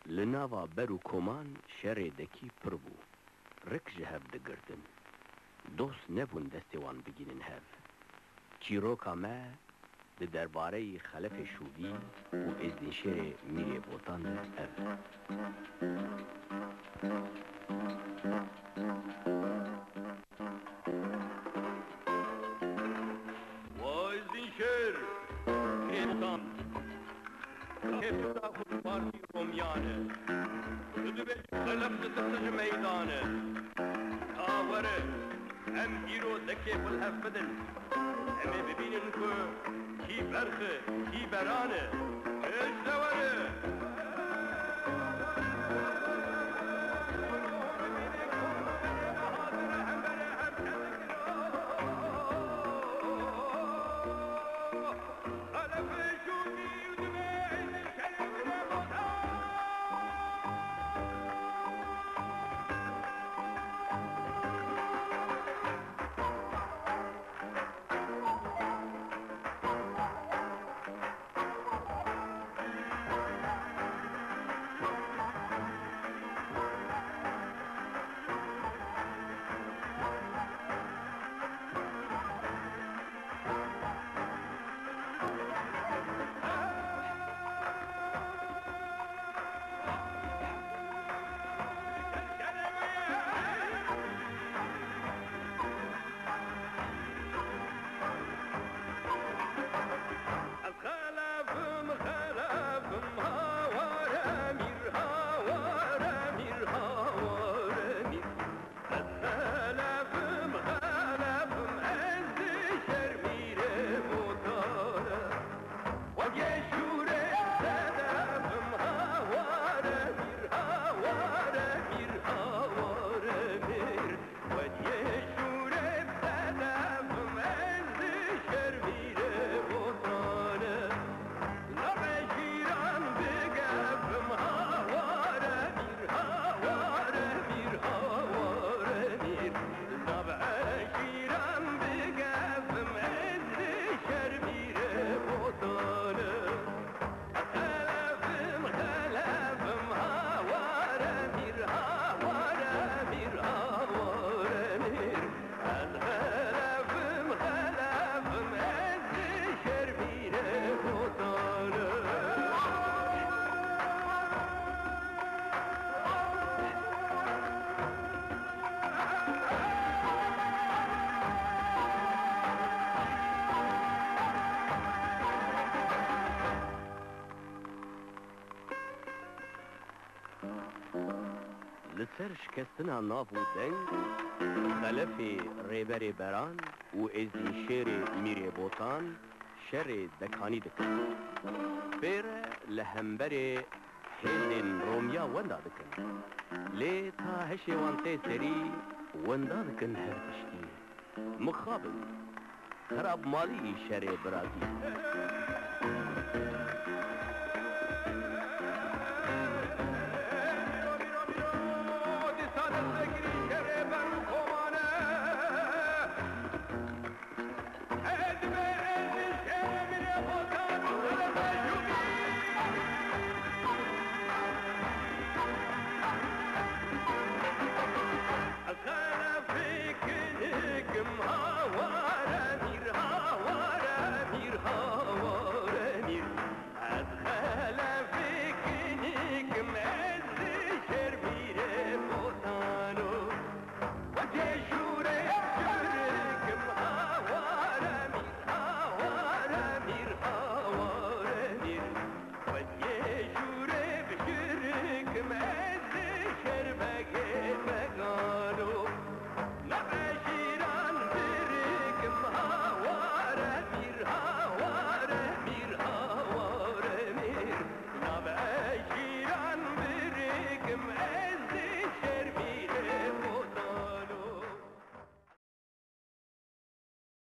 لناوا برو کمان شر دکی پر بو رک جهب دگرتن دوست نبون دستوان بگینن هف چیروکا ما ده درباره خلف شووی و ازدنشر میره بوتان اف و ازدنشر ایتان کفتا خود پارتی رومیانه دو به خلف دستش میدانه آوره هم گیرو دکی بل هف بدن همه ببینن که کی برخه کی برانه اشتوانه لسر شکستنا ناف و دنگ خلف ریبر بران و ازدنشر میره بوتان شر دکانی دکن بیر لهمبر هیلن رومیا وندا دکن لی تا هشی وانتی سری وندا دکن هر تشتی مخابل خراب مالی شر برازیل